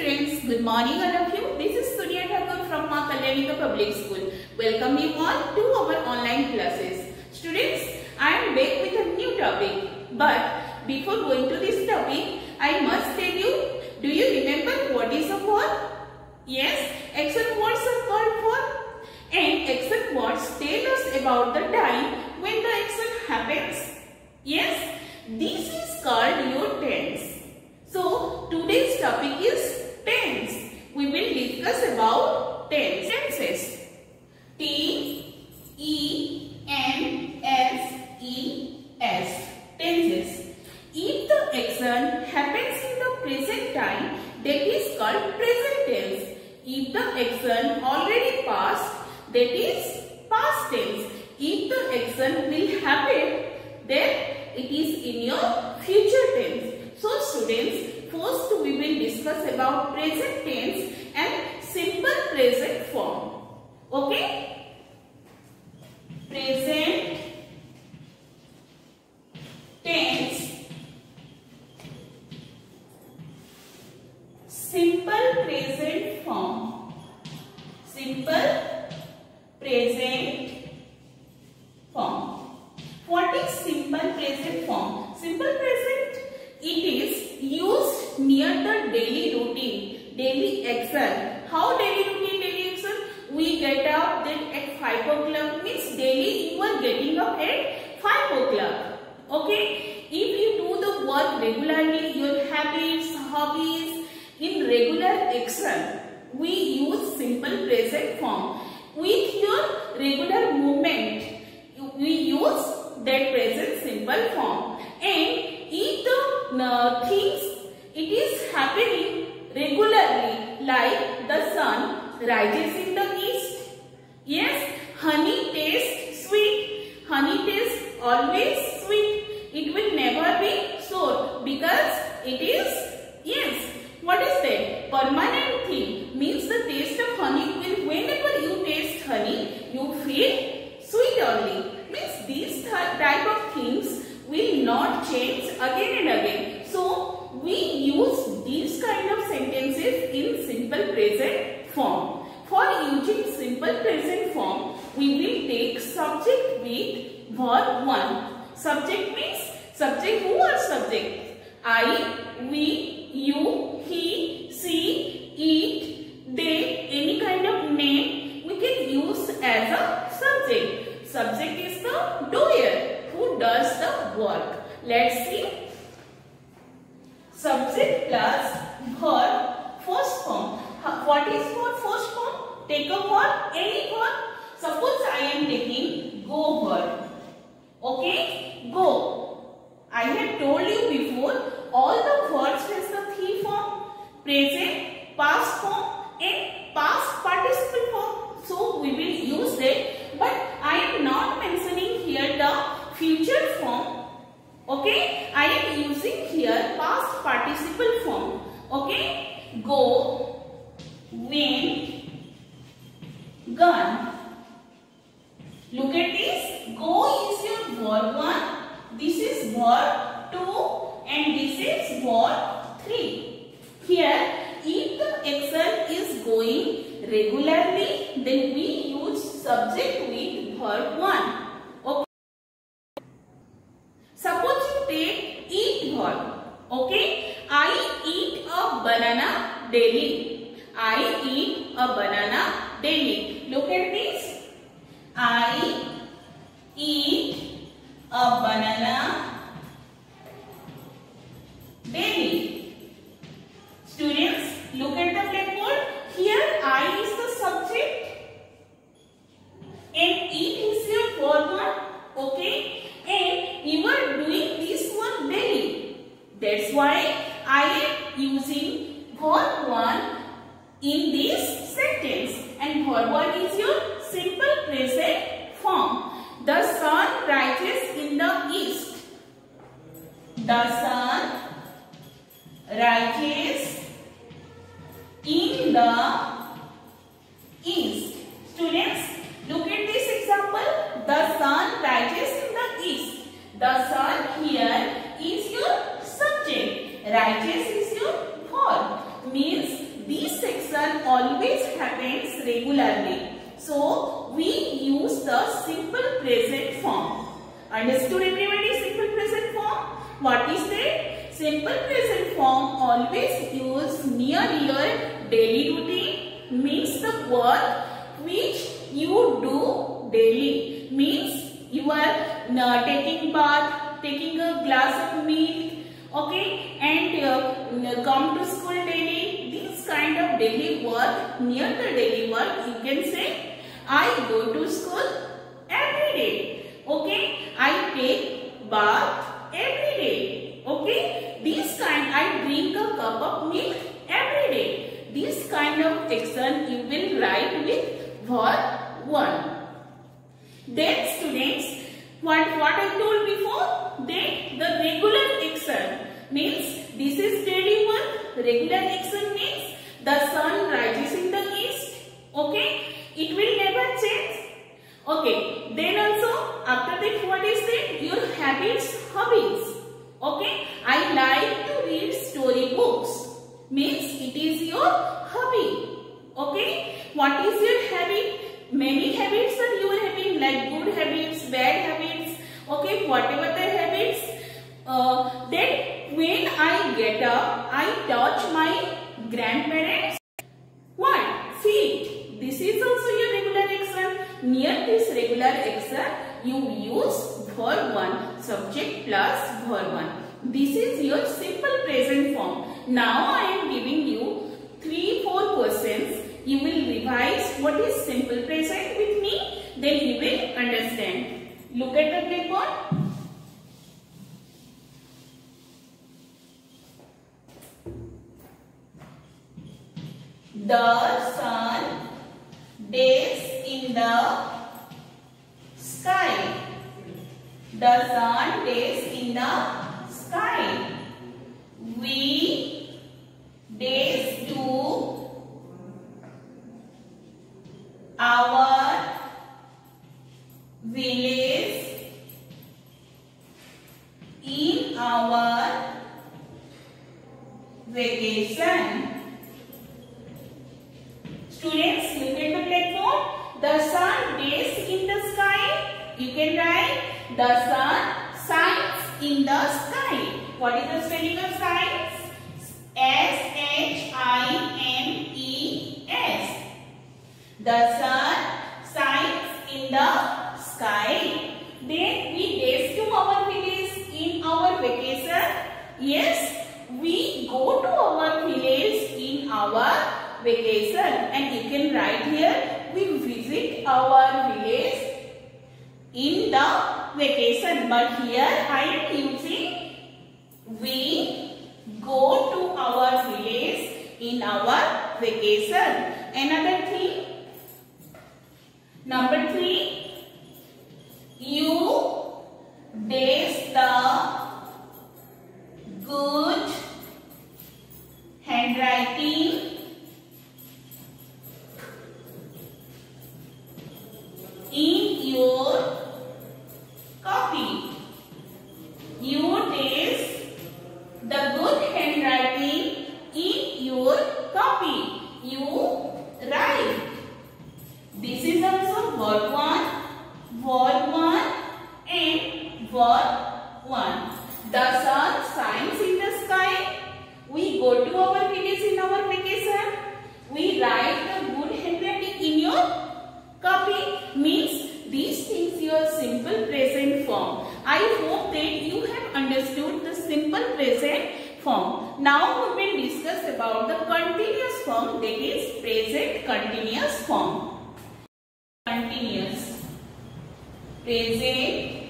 students, good morning all of you. This is Surya Thakur from Ma Kalyanika Public School. Welcome you all to our online classes. Students, I am back with a new topic. But before going to this topic, I must tell you, do you remember what is a verb? Yes, action words are called verb. And action words tell us about the time when the action happens. Yes, this is called your tense. So, today's topic is tense. We will discuss about tenses. T-E-N-S-E-S. Tenses. If the action happens in the present time, that is called present tense. If the action already passed, that is past tense. If the action will happen, then it is in your future tense. So students, first we will discuss about present tense and simple present form. Okay? Present tense, simple present form. Simple present form. What is simple present form? Simple present, it is used near the daily routine, daily action. How daily routine, daily action? We get up then at 5 o'clock, means daily you are getting up at 5 o'clock. Okay? If you do the work regularly, your habits, hobbies, in regular action, we use simple present form. With your regular movement, we use that present simple form. And if the things, it is happening regularly, like the sun rises in the east. Yes, honey tastes sweet. Honey tastes always sweet. It will never be sour because it is, yes, what is that? Permanent thing. Means the taste of honey will, whenever you taste honey, you feel sweet only. Means these type of things will not change again and again. So we use these kind of sentences in simple present form. For using simple present form, we will take subject with verb 1. Subject means subject. Who are subject? I, we, you, he, she, it, they, any kind of name we can use as a subject. Subject is the doer who does the work. Let's see. Subject plus verb first form. What is verb first form? Take a verb, any verb. Suppose I am taking go verb. Okay, go. I have told you before, all the verbs has the three form: present, past form and past participle form. So we will use that. But I am not mentioning here the future form. Okay, I am using here past participle form. Okay, go, went, gone. Look at this. Go is your verb 1. This is verb 2 and this is verb 3. Here, if the action is going regularly, then we use subject with verb 1. Okay. Suppose you take eat verb. Okay. I eat a banana daily. I eat a banana daily. Look at this. I eat a banana daily. Students, look at the blackboard. Here I is the subject and eat is your verb 1. Okay, and you are doing this one daily. That's why I am using verb 1 in this sentence, and verb 1 is your simple present form. The sun rises in the east. The sun rises in the east. Students, look at this example. The sun rises in the east. The sun here is your subject. Rises is your verb. Means regularly. So we use the simple present form. Understood everybody? Simple present form. What is that? Simple present form always use near your daily routine, means the work which you do daily. Means you are taking bath, taking a glass of milk, okay, and come to school daily. This kind of daily work, near the daily work, you can say, I go to school every day. Okay, I take bath every day. Okay, this kind, I drink a cup of milk every day. This kind of action you will write with verb 1. Then students, what I told before, that the regular action means this is daily work. Regular action means the sun rises in the east. Okay, it will never change. Okay, then also after that, what is that? Your habits, hobbies. Okay, I like to read story books. Means it is your hobby. Okay, what is your habit? Many habits are you are having, like good habits, bad habits. Okay, whatever the habits. Then when I get up, I touch my grandparents. What? Feet. This is also your regular action. Near this regular action, you use verb 1, subject plus verb 1. This is your simple present form. Now I am giving you 3-4 questions. You will revise what is simple present with me. Then you will understand. Look at the blackboard. The sun days in the sky. The sun days in the sky. We days to our village in our vacation. Students, look at the blackboard. The sun days in the sky. You can write the sun shines in the sky. What is the spelling of shines? S-H-I-N-E-S. The sun shines in the sky. Then we days to our village in our vacation. Yes, we go to our village in our vacation, and you can write here, we visit our village in the vacation. But here I am using we go to our village in our vacation. Another thing, number 3, you days the good handwriting in your copy. You days the good handwriting in your copy. You write. This is also verb 1, and verb 1. The sun shines in the sky. We go to our village in our vacation. We write the good handwriting in your copy. Means these things your simple present form. I hope that you have understood the simple present form. Now we will discuss about the continuous form, that is present continuous form. Continuous, present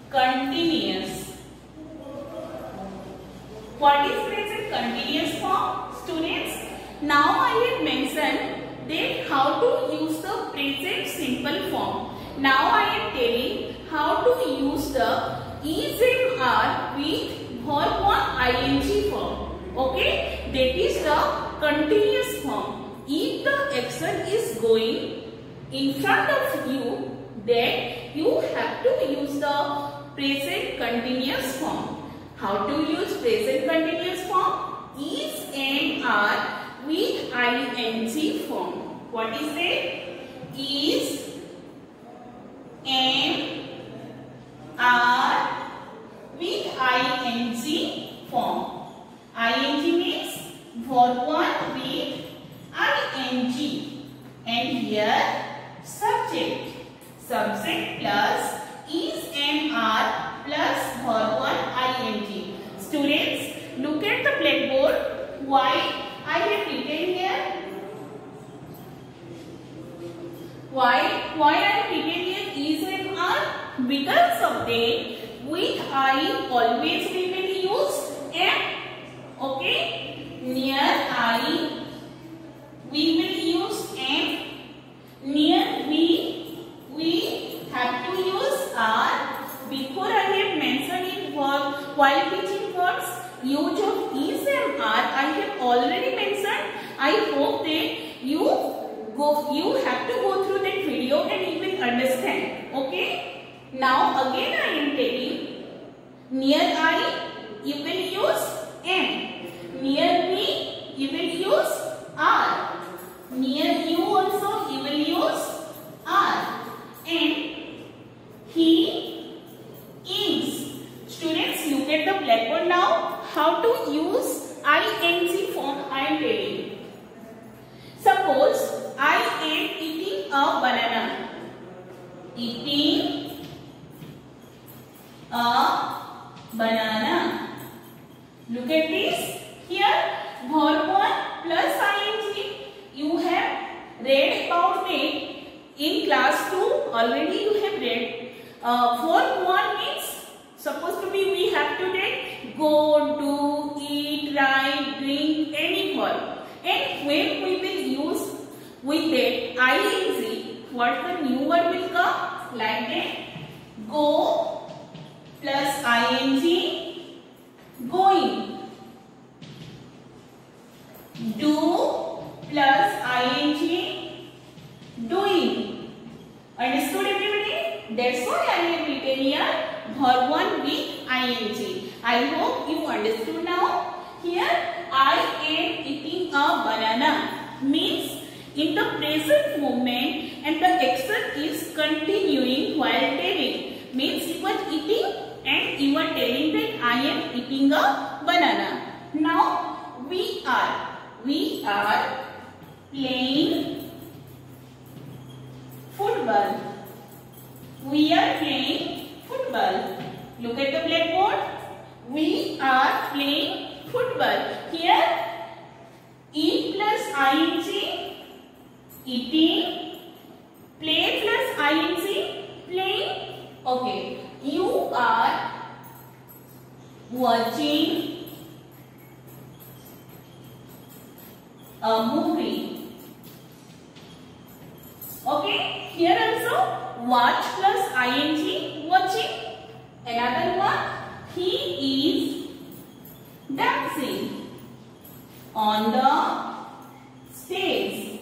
continuous. What is present continuous form? Students, now I have mentioned that how to use the present simple form. Now I am telling how to use the is and are with verb 1 ing form. Okay, that is the continuous form. If the action is going in front of you, then you have to use the present continuous form. How to use present continuous form? Is and are with ing What is it? Is, am, are with ing form. Ing means verb 1 with ing. And here subject. Subject plus is, am, are plus verb 1 ing. Students, look at the blackboard. Why I have written here? Why I have written here is, am, are? Because of that, with I always we will use am. Okay? Near I we will use am. Near we have to use are. Before I have mentioned in verb, while teaching verbs, use of is, am, are I have already mentioned. I hope that you have to go through that video and you will understand. Okay? Now again I am telling, near I you will use am. Near me you will use are. Near you also you will use are. And he is. Students, look at the blackboard now. How to use ing form I am telling. Suppose I am eating a banana. Eating a banana. Look at this. Here verb 1 plus ing. You have read about it in class 2. Already you have read. Verb 1 means supposed to be we have to take go, do, eat, write, drink, any verb. And when we will use with that ing, what the new word will come? Like that. Go plus ing, going. Do plus ing, doing. Understood everybody? That's why I have written here verb 1 with ing. I hope you understood now. Here I am eating a banana means in the present moment and the action is continuing while telling. Means you are eating and you are telling that I am eating a banana. Now we are playing football. We are playing football. Look at the blackboard. We are playing football. Here eat plus ing, eating. Play plus ing, playing. Okay. You are watching a movie. Okay. Here also watch plus ing, watching. Another one, he is dancing on the stage.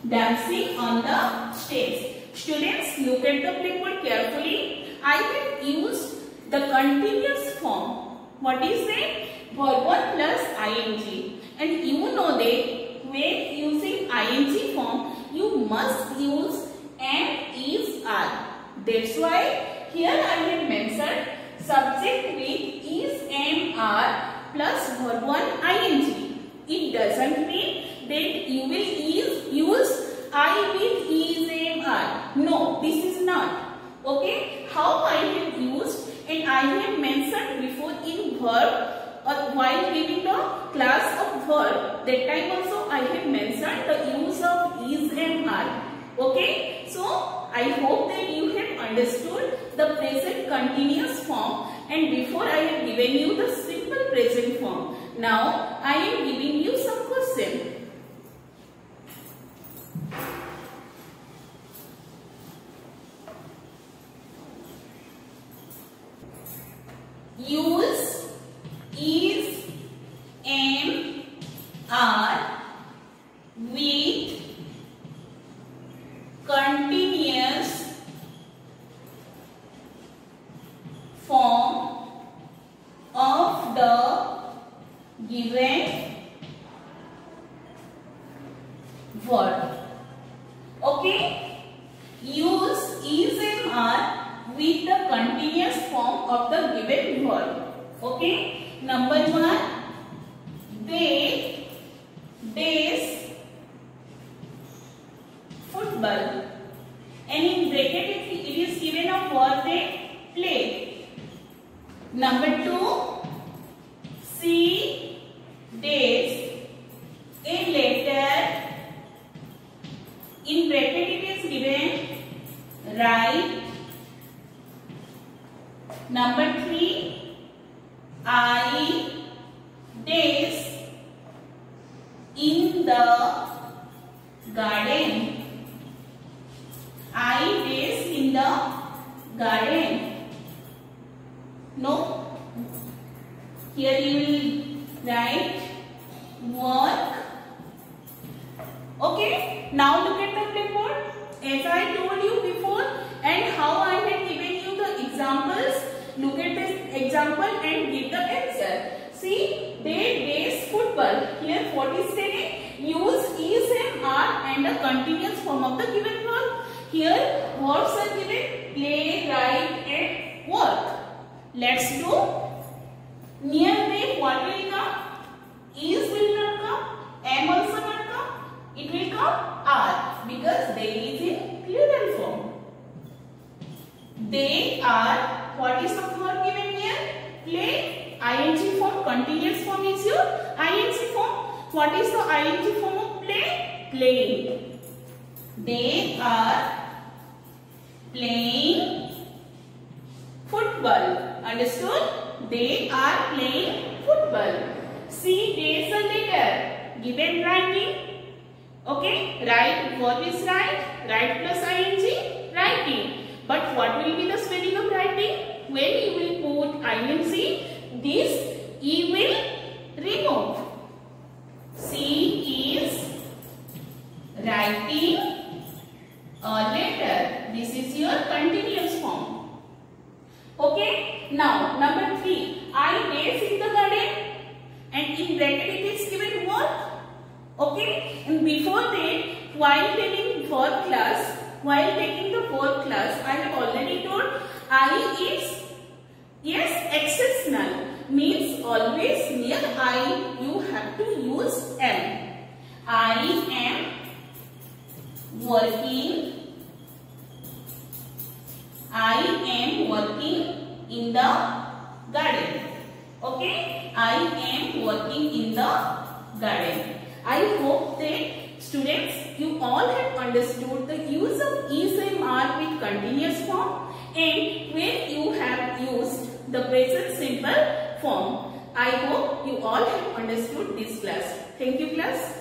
Dancing on the stage. Students, look at the blackboard carefully. I have used the continuous form. What is that? Verb 1 plus ing. And you know that when using ing form, you must use am, is, are. That's why here I have mentioned subject with is, am, are plus verb 1 ing. It doesn't mean that you will use I with is, am, are. No, this is not. Okay, how I have used and I have mentioned before in verb or while giving the class of verb, that time also I have mentioned the use of is, am, are. Okay, so I hope that you have understood the present continuous form, and before I have given you the simple present form. Now I am giving you some question. Use is, am, are with continuous form of the given word. Okay? Use is and are with the continuous form of the given word. Okay? Number 1, they, days, football. And in bracket it is given a word they play. Number 2, see, days, a letter. In bracket it is given write. Number 3, I, days, in the garden. I, days, in the garden. No, here you will write work. Okay, now look at the blackboard. As I told you before and how I had given you the examples, look at this example and give the answer. See, they, days, football. Here what is stated? Use is and are and the continuous form of the given word. Here words are given play, write and work. Let's do. Near they what will come? Is will not come. Am also not come. It will come are because they is in plural form. They are, what is the verb given here? Play, ing form, continuous form is your ing form. What is the ing form of play? Playing. They are playing football. Understood? They are playing football. See, days are later. Given writing. Okay, write, verb is write. Write plus ing, writing. But what will be the spelling of writing? When you will put ing, this e will remove. C is writing a letter. This is your continuous form. Okay, now number 3. I, days, in the garden. And in bracket it is given work. Okay, and before that, while taking fourth class, I have already told I is, yes, exceptional. Means always near I you have to use am. I am working. I am working in the garden. Okay, I am working in the garden. I hope that students, you all have understood the use of is and are with continuous form and where you have used the present simple form. I hope you all have understood this class. Thank you, class.